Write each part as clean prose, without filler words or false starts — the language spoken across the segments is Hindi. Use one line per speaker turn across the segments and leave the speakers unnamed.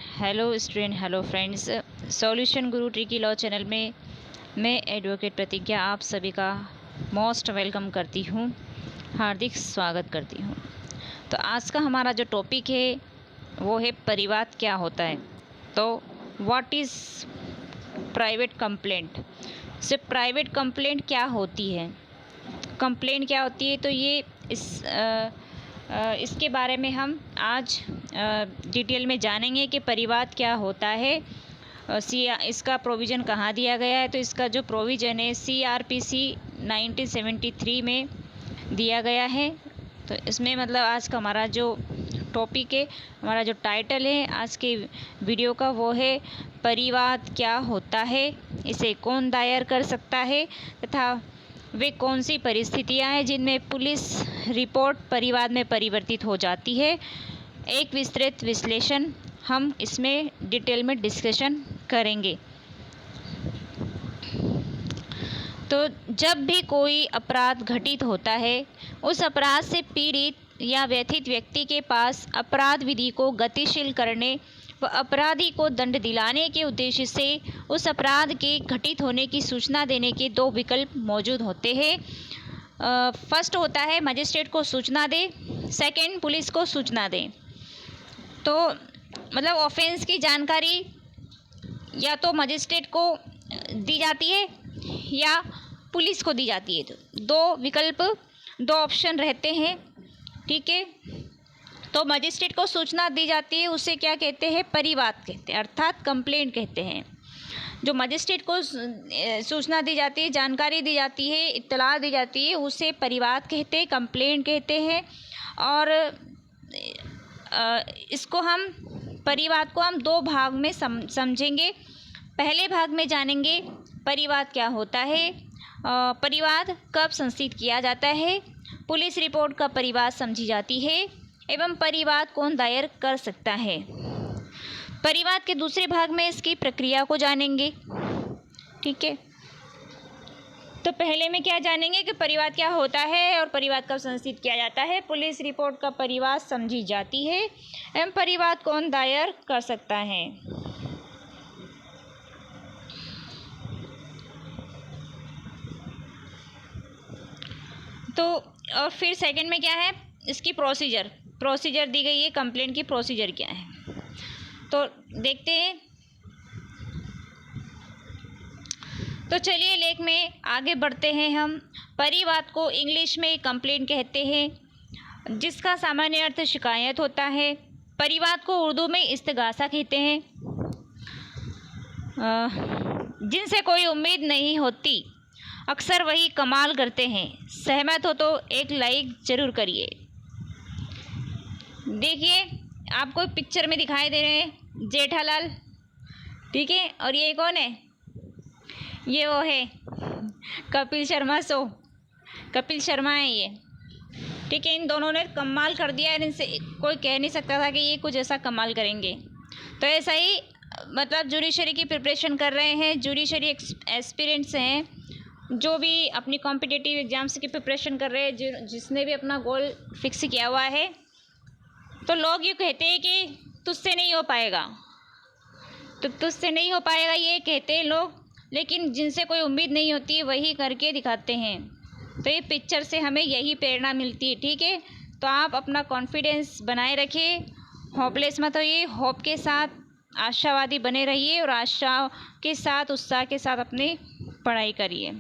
Hello student, hello friends. Solution गुरु ट्रिकी लॉ चैनल में मैं एडवोकेट प्रतिज्ञा आप सभी का मोस्ट वेलकम करती हूँ, हार्दिक स्वागत करती हूँ। तो आज का हमारा जो टॉपिक है वो है परिवाद क्या होता है। तो व्हाट इज़ प्राइवेट कंप्लेंट। सिर्फ प्राइवेट कंप्लेंट क्या होती है, कंप्लेंट क्या होती है, तो ये इसके बारे में हम आज डिटेल में जानेंगे कि परिवाद क्या होता है। इसका प्रोविज़न कहाँ दिया गया है। तो इसका जो प्रोविज़न है CRPC 1973 में दिया गया है। तो इसमें मतलब आज का हमारा जो टॉपिक है, हमारा जो टाइटल है आज के वीडियो का, वो है परिवाद क्या होता है, इसे कौन दायर कर सकता है तथा वे कौन सी परिस्थितियां हैं जिनमें पुलिस रिपोर्ट परिवाद में परिवर्तित हो जाती है। एक विस्तृत विश्लेषण हम इसमें डिटेल में डिस्कशन करेंगे। तो जब भी कोई अपराध घटित होता है, उस अपराध से पीड़ित या व्यथित व्यक्ति के पास अपराध विधि को गतिशील करने व अपराधी को दंड दिलाने के उद्देश्य से उस अपराध के घटित होने की सूचना देने के दो विकल्प मौजूद होते हैं। फर्स्ट होता है मजिस्ट्रेट को सूचना दे, सेकंड पुलिस को सूचना दे। तो मतलब ऑफेंस की जानकारी या तो मजिस्ट्रेट को दी जाती है या पुलिस को दी जाती है। तो दो विकल्प, दो ऑप्शन रहते हैं, ठीक है। तो मजिस्ट्रेट को सूचना दी जाती है, उसे क्या कहते हैं, परिवाद कहते हैं, अर्थात कंप्लेंट कहते हैं। जो मजिस्ट्रेट को सूचना दी जाती है, जानकारी दी जाती है, इत्तला दी जाती है, उसे परिवाद कहते हैं, कंप्लेंट कहते हैं। और इसको हम परिवाद को हम दो भाग में समझेंगे। पहले भाग में जानेंगे परिवाद क्या होता है, परिवाद कब संस्थित किया जाता है, पुलिस रिपोर्ट का परिवाद समझी जाती है एवं परिवाद कौन दायर कर सकता है। परिवाद के दूसरे भाग में इसकी प्रक्रिया को जानेंगे, ठीक है। तो पहले में क्या जानेंगे कि परिवाद क्या होता है और परिवाद कब संस्थित किया जाता है, पुलिस रिपोर्ट का परिवाद समझी जाती है एवं परिवाद कौन दायर कर सकता है। तो और फिर सेकंड में क्या है, इसकी प्रोसीजर दी गई है, कंप्लेंट की प्रोसीजर क्या है। तो देखते हैं। तो चलिए लेख में आगे बढ़ते हैं हम। परिवाद को इंग्लिश में कंप्लेंट कहते हैं, जिसका सामान्य अर्थ शिकायत होता है। परिवाद को उर्दू में इस्तगासा कहते हैं। जिनसे कोई उम्मीद नहीं होती, अक्सर वही कमाल करते हैं। सहमत हो तो एक लाइक ज़रूर करिए। देखिए आपको पिक्चर में दिखाई दे रहे हैं जेठालाल, ठीक है। और ये कौन है, ये वो है कपिल शर्मा शो, कपिल शर्मा है ये, ठीक है। इन दोनों ने कमाल कर दिया है, इनसे कोई कह नहीं सकता था कि ये कुछ ऐसा कमाल करेंगे। तो ऐसा ही मतलब जुडिशरी की प्रिपरेशन कर रहे हैं, जुडिशरी एस्पिरेंट्स हैं, जो भी अपनी कॉम्पिटिटिव एग्जाम्स की प्रिपरेशन कर रहे हैं, जिसने भी अपना गोल फिक्स किया हुआ है। तो लोग ये कहते हैं कि तुझसे नहीं हो पाएगा, तो तुझसे नहीं हो पाएगा ये कहते हैं लोग, लेकिन जिनसे कोई उम्मीद नहीं होती वही करके दिखाते हैं। तो ये पिक्चर से हमें यही प्रेरणा मिलती है, ठीक है। तो आप अपना कॉन्फिडेंस बनाए रखिए, होपलेस मत होइए, होप के साथ आशावादी बने रहिए और आशा के साथ, उत्साह के साथ अपनी पढ़ाई करिए।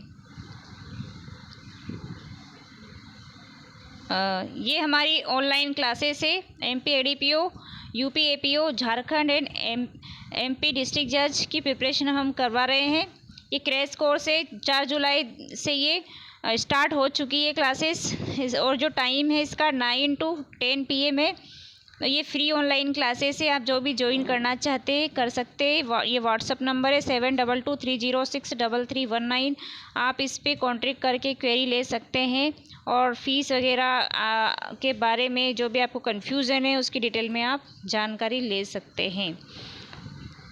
ये हमारी ऑनलाइन क्लासेस है, MP ADPO, UP APO, Jharkhand and MP district जज की प्रिपरेशन हम करवा रहे हैं। ये क्रैश कोर्स है, 4 जुलाई से ये स्टार्ट हो चुकी है क्लासेस, और जो टाइम है इसका 9 to 10 PM है। ये फ्री ऑनलाइन क्लासेस है, आप जो भी ज्वाइन करना चाहते हैं कर सकते हैं। ये व्हाट्सअप नंबर है 7223063319। आप इस पर कॉन्टेक्ट करके क्वेरी ले सकते हैं और फीस वगैरह के बारे में जो भी आपको कन्फ्यूज़न है उसकी डिटेल में आप जानकारी ले सकते हैं,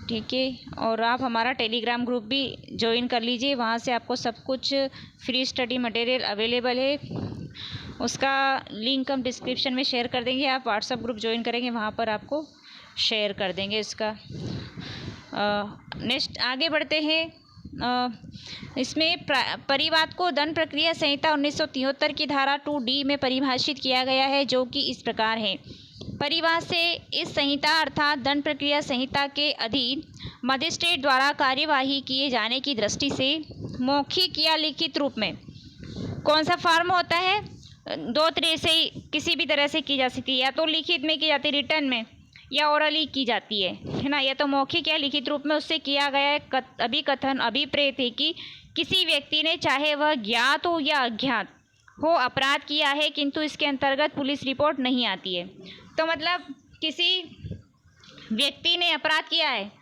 ठीक है। और आप हमारा टेलीग्राम ग्रुप भी ज्वाइन कर लीजिए, वहाँ से आपको सब कुछ फ्री स्टडी मटेरियल अवेलेबल है। उसका लिंक हम डिस्क्रिप्शन में शेयर कर देंगे, आप व्हाट्सएप ग्रुप ज्वाइन करेंगे, वहाँ पर आपको शेयर कर देंगे इसका। नेक्स्ट आगे बढ़ते हैं। इसमें परिवाद को दंड प्रक्रिया संहिता 1973 की धारा 2D में परिभाषित किया गया है, जो कि इस प्रकार है। परिवाद से इस संहिता अर्थात दंड प्रक्रिया संहिता के अधीन मजिस्ट्रेट द्वारा कार्यवाही किए जाने की दृष्टि से मौखिक या लिखित रूप में कौन सा फॉर्म होता है? दो तरह से किसी भी तरह से की जा सकती है, या तो लिखित में की जाती है रिटर्न में, या ओरली की जाती है ना। या तो मौखिक या लिखित रूप में उससे किया गया अभिकथन अभिप्रेत है कि किसी व्यक्ति ने, चाहे वह ज्ञात हो या अज्ञात हो, अपराध किया है, किंतु इसके अंतर्गत पुलिस रिपोर्ट नहीं आती है। तो मतलब किसी व्यक्ति ने अपराध किया है,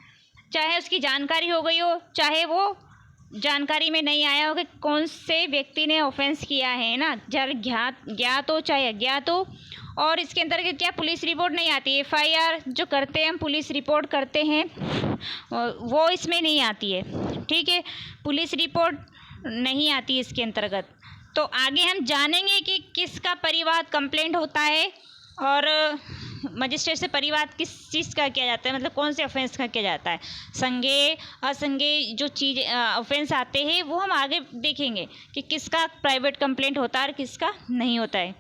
चाहे उसकी जानकारी हो गई हो, चाहे वो जानकारी में नहीं आया हो कि कौन से व्यक्ति ने ऑफेंस किया है ना, चाहे ज्ञात हो चाहे अज्ञात हो, और इसके अंतर्गत क्या पुलिस रिपोर्ट नहीं आती है। FIR जो करते हैं हम, पुलिस रिपोर्ट करते हैं, वो इसमें नहीं आती है। ठीक है, पुलिस रिपोर्ट नहीं आती है इसके अंतर्गत। तो आगे हम जानेंगे कि किसका परिवाद कंप्लेंट होता है और मजिस्ट्रेट से परिवाद किस चीज़ का किया जाता है, मतलब कौन से ऑफेंस का किया जाता है। संज्ञेय असंज्ञेय जो चीज़ ऑफेंस आते हैं वो हम आगे देखेंगे कि किसका प्राइवेट कंप्लेंट होता है और किसका नहीं होता है।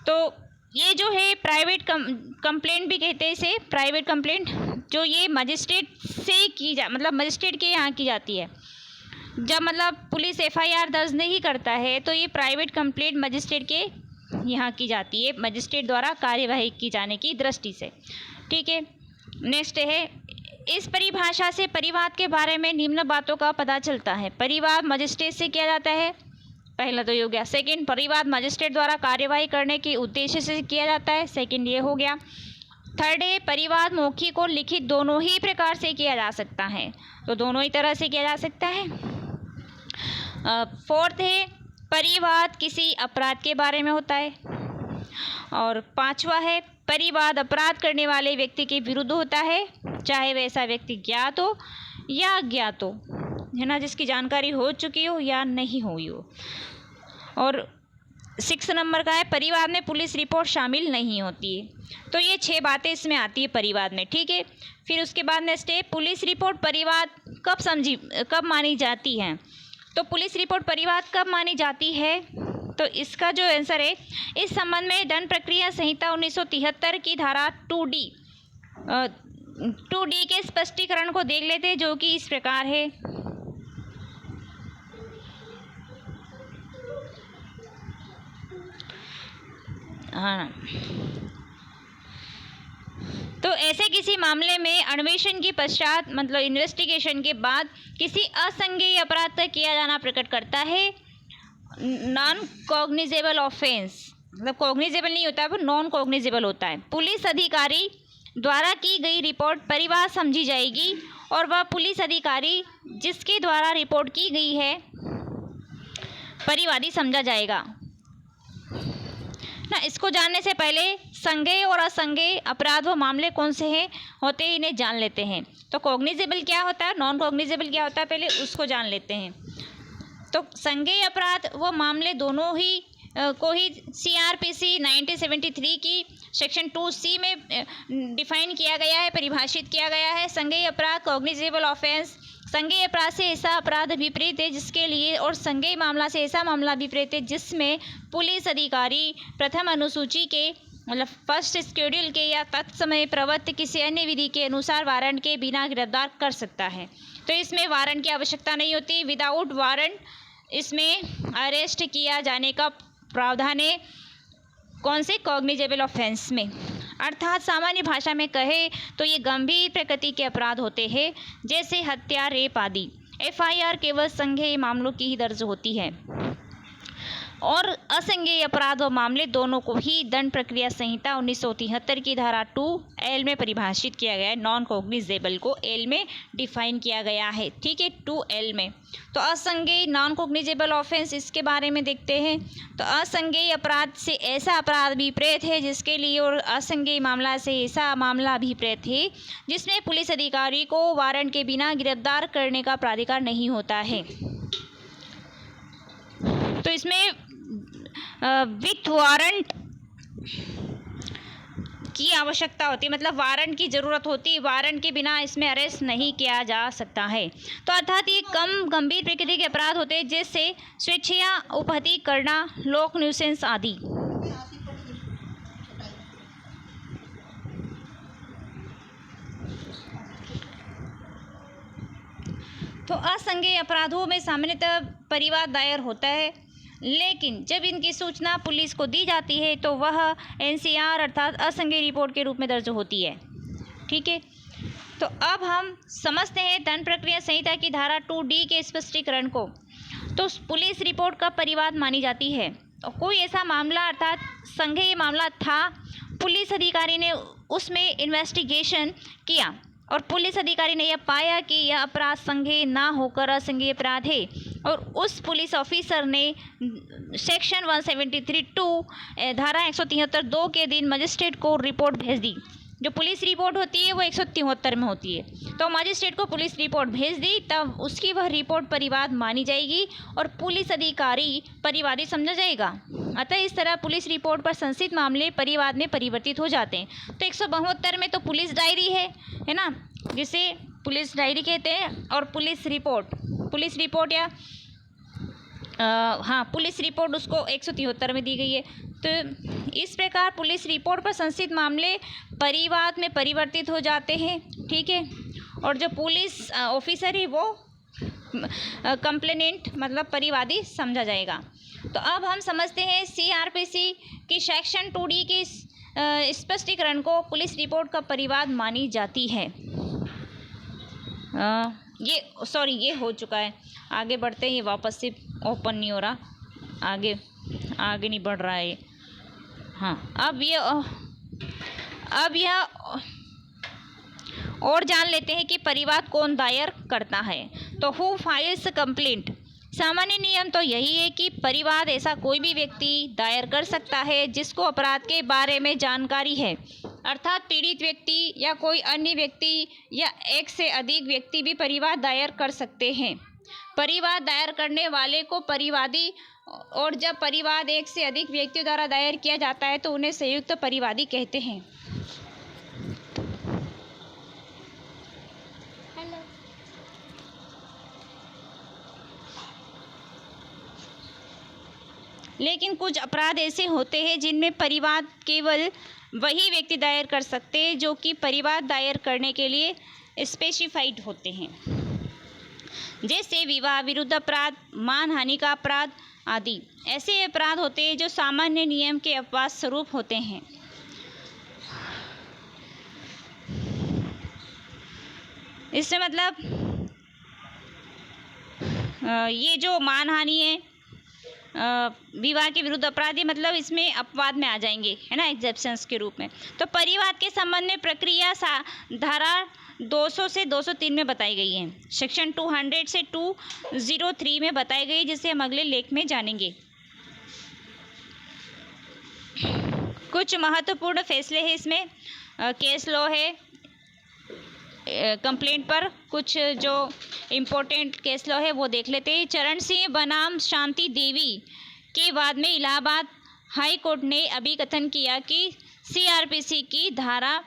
तो ये जो है प्राइवेट कंप्लेंट भी कहते हैं इसे, प्राइवेट कंप्लेंट जो ये मजिस्ट्रेट से मतलब मजिस्ट्रेट के यहाँ की जाती है। जब मतलब पुलिस FIR दर्ज नहीं करता है तो ये प्राइवेट कंप्लेंट मजिस्ट्रेट के यहाँ की जाती है, मजिस्ट्रेट द्वारा कार्यवाही की जाने की दृष्टि से। ठीक है, नेक्स्ट है, इस परिभाषा से परिवाद के बारे में निम्न बातों का पता चलता है। परिवाद मजिस्ट्रेट से किया जाता है, पहला तो ये हो गया। सेकंड, परिवाद मजिस्ट्रेट द्वारा कार्यवाही करने के उद्देश्य से किया जाता है, सेकंड ये हो गया। थर्ड है, परिवाद मौखिक और लिखित दोनों ही प्रकार से किया जा सकता है, तो दोनों ही तरह से किया जा सकता है। फोर्थ है, परिवाद किसी अपराध के बारे में होता है। और पांचवा है, परिवाद अपराध करने वाले व्यक्ति के विरुद्ध होता है, चाहे वैसा व्यक्ति ज्ञात हो या अज्ञात हो, है ना, जिसकी जानकारी हो चुकी हो या नहीं हुई हो। और 6 नंबर का है, परिवाद में पुलिस रिपोर्ट शामिल नहीं होती है। तो ये 6 बातें इसमें आती है परिवाद में। ठीक है, फिर उसके बाद नेक्स्ट है, पुलिस रिपोर्ट परिवाद कब मानी जाती है। तो पुलिस रिपोर्ट परिवाद कब मानी जाती है, तो इसका जो आंसर है, इस संबंध में दंड प्रक्रिया संहिता 1973 की धारा 2D के स्पष्टीकरण को देख लेते हैं, जो कि इस प्रकार है। हाँ, तो ऐसे किसी मामले में अन्वेषण के पश्चात मतलब इन्वेस्टिगेशन के बाद किसी असंज्ञेय अपराध तक किया जाना प्रकट करता है नॉन कॉग्निजेबल ऑफेंस, मतलब कॉग्निजेबल नहीं होता है वो नॉन कॉग्निजेबल होता है। पुलिस अधिकारी द्वारा की गई रिपोर्ट परिवाद समझी जाएगी और वह पुलिस अधिकारी जिसके द्वारा रिपोर्ट की गई है परिवादी समझा जाएगा ना। इसको जानने से पहले संज्ञेय और असंज्ञेय अपराध व मामले कौन से हैं होते हैं, इन्हें जान लेते हैं। तो कॉग्निजेबल क्या होता है, नॉन कॉग्निजेबल क्या होता है, पहले उसको जान लेते हैं। तो संज्ञेय अपराध व मामले दोनों ही को ही CRPC 1973 की सेक्शन 2C में डिफाइन किया गया है, परिभाषित किया गया है। संज्ञेय अपराध कॉग्निजेबल ऑफेंस, संज्ञेय अपराध से ऐसा अपराध अभिप्रेत है जिसके लिए, और संज्ञेय मामला से ऐसा मामला अभिप्रेत है जिसमें पुलिस अधिकारी प्रथम अनुसूची के मतलब फर्स्ट शेड्यूल के या तत्समय प्रवृत्त किसी अन्य विधि के अनुसार वारंट के बिना गिरफ्तार कर सकता है। तो इसमें वारंट की आवश्यकता नहीं होती, विदाउट वारंट इसमें अरेस्ट किया जाने का प्रावधान है। कौन से, कॉग्निजेबल ऑफेंस में। अर्थात सामान्य भाषा में कहे तो ये गंभीर प्रकृति के अपराध होते हैं, जैसे हत्या, रेप आदि। FIR केवल संज्ञेय मामलों की ही दर्ज होती है और असंज्ञेय अपराध व मामले दोनों को ही दंड प्रक्रिया संहिता 1973 की धारा 2L में परिभाषित किया गया है। नॉन कॉग्निजेबल को L में डिफाइन किया गया है, ठीक है, 2L में। तो असंज्ञेय नॉन कॉग्निजेबल ऑफेंस, इसके बारे में देखते हैं। तो असंज्ञेय अपराध से ऐसा अपराध अभिप्रेत है जिसके लिए, और असंज्ञेय मामला से ऐसा मामला अभिप्रेत है जिसमें पुलिस अधिकारी को वारंट के बिना गिरफ्तार करने का प्राधिकार नहीं होता है। तो इसमें विथ वारंट की आवश्यकता होती है, मतलब वारंट की ज़रूरत होती है, वारंट के बिना इसमें अरेस्ट नहीं किया जा सकता है। तो अर्थात ये कम गंभीर प्रकृति के अपराध होते हैं, जैसे स्वेच्छया उपहति करना, लोक न्यूसेंस आदि। तो असंज्ञेय अपराधों में सामान्यतः परिवाद दायर होता है, लेकिन जब इनकी सूचना पुलिस को दी जाती है तो वह एनसीआर अर्थात असंज्ञेय रिपोर्ट के रूप में दर्ज होती है। ठीक है, तो अब हम समझते हैं दंड प्रक्रिया संहिता की धारा 2D के स्पष्टीकरण को। तो पुलिस रिपोर्ट कब परिवाद मानी जाती है? तो कोई ऐसा मामला अर्थात संज्ञेय मामला था, पुलिस अधिकारी ने उसमें इन्वेस्टिगेशन किया और पुलिस अधिकारी ने यह पाया कि यह अपराध संज्ञेय ना होकर असंज्ञेय अपराध है, और उस पुलिस ऑफिसर ने सेक्शन 173(2) धारा 173(2) के अधीन मजिस्ट्रेट को रिपोर्ट भेज दी। जो पुलिस रिपोर्ट होती है वो 173 में होती है, तो मजिस्ट्रेट को पुलिस रिपोर्ट भेज दी, तब उसकी वह रिपोर्ट परिवाद मानी जाएगी और पुलिस अधिकारी परिवादी समझा जाएगा। अतः इस तरह पुलिस रिपोर्ट पर संशित मामले परिवाद में परिवर्तित हो जाते हैं। तो 172 में तो पुलिस डायरी है ना, जिसे पुलिस डायरी कहते हैं, और पुलिस रिपोर्ट या पुलिस रिपोर्ट उसको 173 में दी गई है। तो इस प्रकार पुलिस रिपोर्ट पर संशित मामले परिवाद में परिवर्तित हो जाते हैं। ठीक है, और जो पुलिस ऑफिसर है वो कंप्लेनेंट मतलब परिवादी समझा जाएगा। तो अब हम समझते हैं सीआरपीसी की सेक्शन 2D के स्पष्टीकरण को पुलिस रिपोर्ट का परिवाद मानी जाती है। ये हो चुका है, आगे बढ़ते हैं। ये वापस से ओपन नहीं हो रहा, आगे नहीं बढ़ रहा है। हाँ, अब यह और जान लेते हैं कि परिवाद कौन दायर करता है। तो हु फाइल्स कंप्लेंट? सामान्य नियम तो यही है कि परिवाद ऐसा कोई भी व्यक्ति दायर कर सकता है जिसको अपराध के बारे में जानकारी है, अर्थात पीड़ित व्यक्ति या कोई अन्य व्यक्ति या एक से अधिक व्यक्ति भी परिवाद दायर कर सकते हैं। परिवाद दायर करने वाले को परिवादी, और जब परिवाद एक से अधिक व्यक्तियों द्वारा दायर किया जाता है तो उन्हें संयुक्त परिवादी कहते हैं। लेकिन कुछ अपराध ऐसे होते हैं जिनमें परिवाद केवल वही व्यक्ति दायर कर सकते हैं जो कि परिवाद दायर करने के लिए स्पेसिफाइड होते हैं, जैसे विवाह विरुद्ध अपराध, मानहानि का अपराध आदि। ऐसे अपराध होते हैं जो सामान्य नियम के अपवाद स्वरूप होते हैं। इससे मतलब ये जो मानहानि है, विवाह के विरुद्ध अपराधी, मतलब इसमें अपवाद में आ जाएंगे, है ना, एग्जेप्शंस के रूप में। तो परिवाद के संबंध में प्रक्रिया धारा 200 से 203 में बताई गई है, सेक्शन 200 से 203 में बताई गई, जिसे हम अगले लेख में जानेंगे। कुछ महत्वपूर्ण फैसले हैं इसमें, केस लॉ है कंप्लेंट पर, कुछ जो इम्पोर्टेंट केस लॉ है वो देख लेते हैं। चरण सिंह बनाम शांति देवी के बाद में इलाहाबाद हाई कोर्ट ने अभी कथन किया कि सीआरपीसी की धारा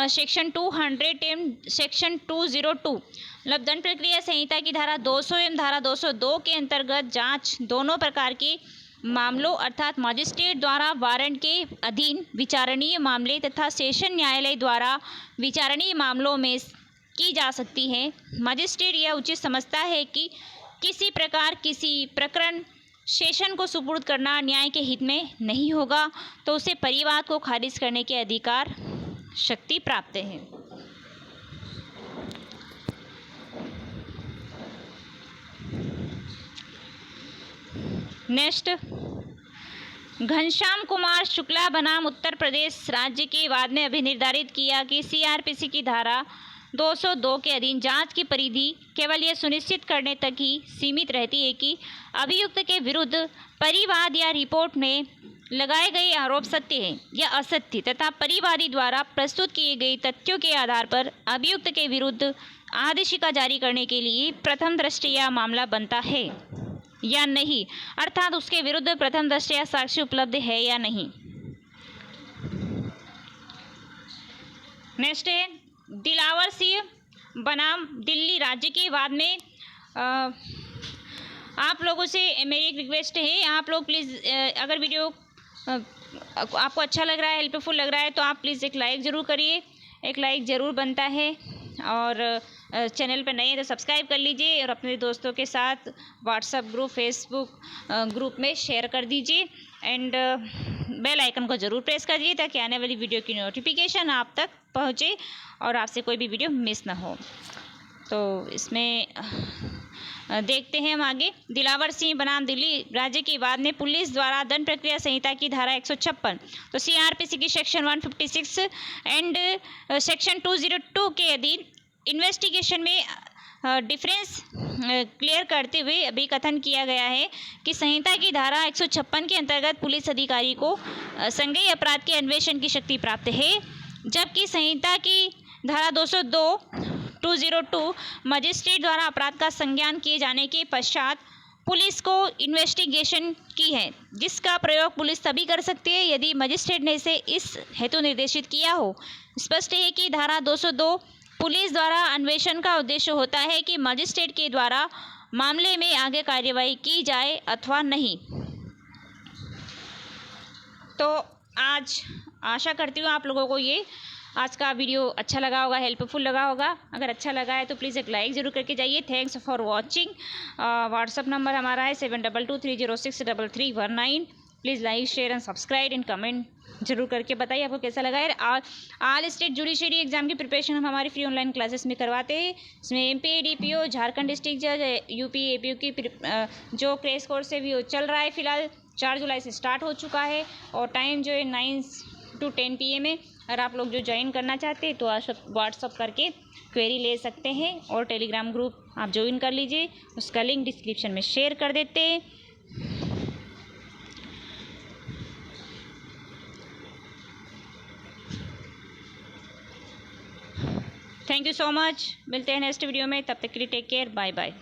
सेक्शन 200 एवं सेक्शन 202 मतलब दंड प्रक्रिया संहिता की धारा 200 एवं धारा 202 के अंतर्गत जांच दोनों प्रकार के मामलों अर्थात मजिस्ट्रेट द्वारा वारंट के अधीन विचारणीय मामले तथा सेशन न्यायालय द्वारा विचारणीय मामलों में की जा सकती है। मजिस्ट्रेट यह उचित समझता है कि किसी प्रकार किसी प्रकरण सेशन को सुपुर्द करना न्याय के हित में नहीं होगा तो उसे परिवाद को खारिज करने के अधिकार शक्ति प्राप्त है। नेक्स्ट, घनश्याम कुमार शुक्ला बनाम उत्तर प्रदेश राज्य के वाद में अभी निर्धारित किया कि सीआरपीसी की धारा 202 के अधीन जांच की परिधि केवल यह सुनिश्चित करने तक ही सीमित रहती है कि अभियुक्त के विरुद्ध परिवाद या रिपोर्ट में लगाए गए आरोप सत्य है या असत्य तथा परिवादी द्वारा प्रस्तुत किए गए तथ्यों के आधार पर अभियुक्त के विरुद्ध आदेशिका जारी करने के लिए प्रथम दृष्टया मामला बनता है या नहीं, अर्थात उसके विरुद्ध प्रथम दृष्टया साक्ष्य उपलब्ध है या नहीं। नेक्स्ट है दिलावर सिंह बनाम दिल्ली राज्य के बाद में आप लोगों से मेरी एक रिक्वेस्ट है, आप लोग प्लीज़ अगर वीडियो आपको अच्छा लग रहा है, हेल्पफुल लग रहा है, तो आप प्लीज़ एक लाइक ज़रूर करिए, एक लाइक ज़रूर बनता है। और चैनल पर नए हैं तो सब्सक्राइब कर लीजिए और अपने दोस्तों के साथ व्हाट्सएप ग्रुप, फेसबुक ग्रुप में शेयर कर दीजिए एंड बेल आइकन को ज़रूर प्रेस करिए ताकि आने वाली वीडियो की नोटिफिकेशन आप तक पहुँचे और आपसे कोई भी वीडियो मिस ना हो। तो इसमें देखते हैं हम आगे। दिलावर सिंह बनाम दिल्ली राज्य के विवाद में पुलिस द्वारा दंड प्रक्रिया संहिता की धारा 156 तो सीआरपीसी की सेक्शन 156 एंड सेक्शन 202 के अधीन इन्वेस्टिगेशन में डिफरेंस क्लियर करते हुए अभी कथन किया गया है कि संहिता की धारा 156 के अंतर्गत पुलिस अधिकारी को संज्ञेय अपराध के अन्वेषण की शक्ति प्राप्त है, जबकि संहिता की धारा 202 मजिस्ट्रेट द्वारा अपराध का संज्ञान किए जाने के पश्चात पुलिस को इन्वेस्टिगेशन की है, जिसका प्रयोग पुलिस तभी कर सकती है यदि मजिस्ट्रेट ने इसे इस हेतु निर्देशित किया हो। स्पष्ट है कि धारा 202 पुलिस द्वारा अन्वेषण का उद्देश्य होता है कि मजिस्ट्रेट के द्वारा मामले में आगे कार्यवाही की जाए अथवा नहीं। तो आज आशा करती हूँ आप लोगों को ये आज का वीडियो अच्छा लगा होगा, हेल्पफुल लगा होगा। अगर अच्छा लगा है तो प्लीज़ एक लाइक ज़रूर करके जाइए। Thanks for watching. WhatsApp number हमारा है 7223063319। Please like, share and subscribe and comment जरूर करके बताइए आपको कैसा लगा है। ऑल स्टेट जुडिशरी एग्जाम की प्रिपरेशन हम हमारी फ्री ऑनलाइन क्लासेस में करवाते हैं। इसमें एमपी, डीपीओ, झारखंड डिस्ट्रिक्ट जज, यूपी, एपीओ की जो क्रेश कोर्स है भी वो चल रहा है। फिलहाल 4 जुलाई से स्टार्ट हो चुका है और टाइम जो है 9 to 10 PM है। अगर आप लोग जो ज्वाइन करना चाहते हैं तो व्हाट्सअप करके क्वेरी ले सकते हैं और टेलीग्राम ग्रुप आप ज्वाइन कर लीजिए, उसका लिंक डिस्क्रिप्शन में शेयर कर देते हैं। Thank you so much. मिलते हैं नेक्स्ट वीडियो में, तब तक के लिए टेक केयर, बाय बाय।